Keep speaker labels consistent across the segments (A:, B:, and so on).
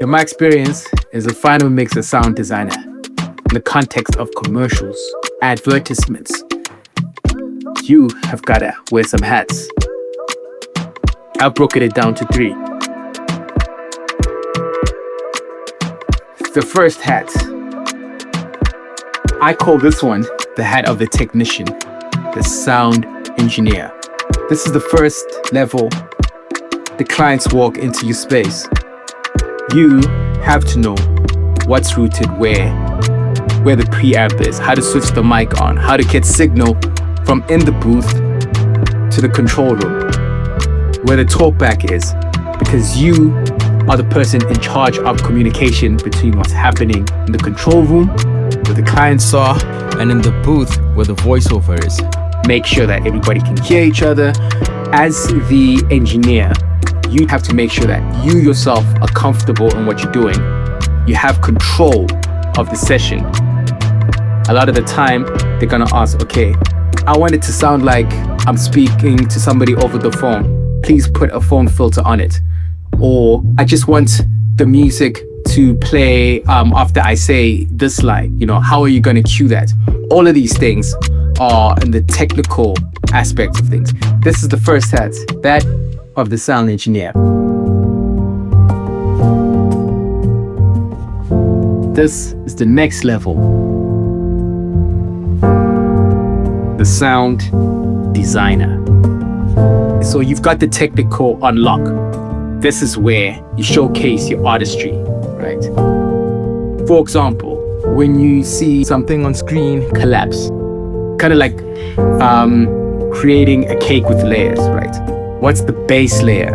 A: In my experience as a final mixer sound designer, in the context of commercials, advertisements, you have gotta wear some hats. I've broken it down to 3. The first hat, I call this one the hat of the technician, the sound engineer. This is the first level the clients walk into your space. You have to know what's routed where the preamp is, how to switch the mic on, how to get signal from in the booth to the control room, where the talkback is, because you are the person in charge of communication between what's happening in the control room, where the clients are, and in the booth where the voiceover is. Make sure that everybody can hear each other. As the engineer, you have to make sure that you yourself are comfortable in what you're doing. You have control of the session. A lot of the time, they're gonna ask, okay, I want it to sound like I'm speaking to somebody over the phone. Please put a phone filter on it. Or I just want the music to play after I say this line. How are you gonna cue that? All of these things are in the technical aspects of things. This is the first hat, that of the sound engineer. This is the next level, the sound designer. So you've got the technical unlock. This is where you showcase your artistry, right? For example, when you see something on screen collapse, kind of like creating a cake with layers, right? What's the base layer?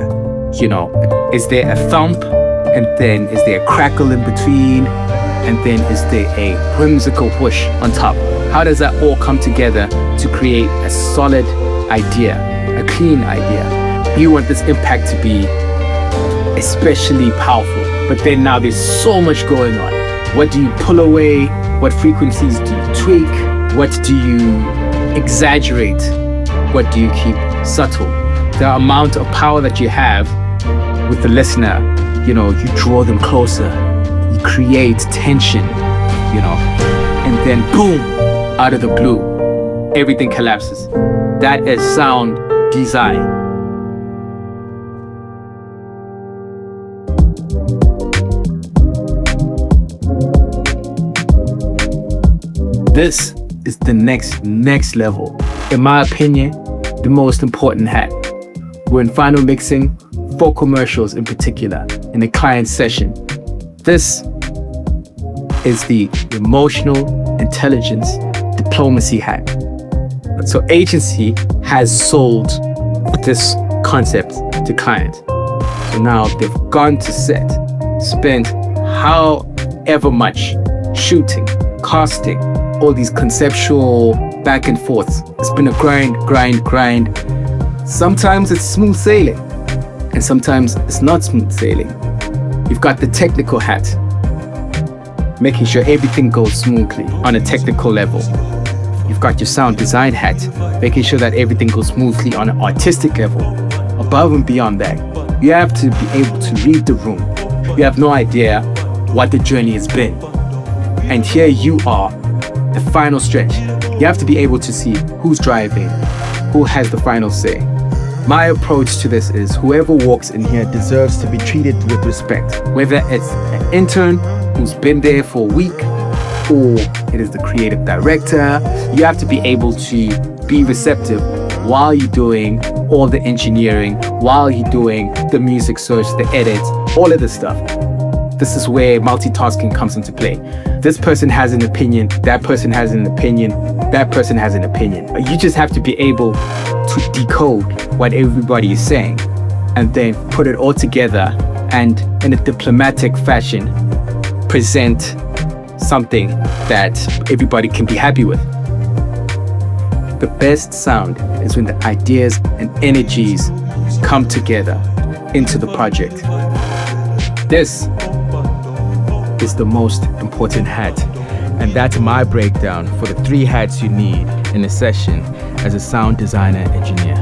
A: Is there a thump, and then is there a crackle in between, and then is there a whimsical whoosh on top? How does that all come together to create a solid idea, a clean idea? You want this impact to be especially powerful, but then now there's so much going on. What do you pull away? What frequencies do you tweak? What do you exaggerate? What do you keep subtle? The amount of power that you have with the listener, you draw them closer, you create tension, and then boom, out of the blue, everything collapses. That is sound design. This is the next level. In my opinion, the most important hat. We're in final mixing for commercials in particular, in a client session. This is the emotional intelligence diplomacy hat. So agency has sold this concept to client. So now they've gone to set, spent however much shooting, casting, all these conceptual back and forths. It's been a grind. Sometimes it's smooth sailing, and sometimes it's not smooth sailing. You've got the technical hat, making sure everything goes smoothly on a technical level. You've got your sound design hat, making sure that everything goes smoothly on an artistic level. Above and beyond that, you have to be able to read the room. You have no idea what the journey has been. And here you are, the final stretch. You have to be able to see who's driving, who has the final say. My approach to this is whoever walks in here deserves to be treated with respect. Whether it's an intern who's been there for a week, or it is the creative director, you have to be able to be receptive while you're doing all the engineering, while you're doing the music search, the edits, all of this stuff. This is where multitasking comes into play. This person has an opinion, that person has an opinion, that person has an opinion. You just have to be able to decode what everybody is saying and then put it all together and in a diplomatic fashion present something that everybody can be happy with. The best sound is when the ideas and energies come together into the project. This is the most important hat, and that's my breakdown for the 3 hats you need in a session as a sound designer engineer.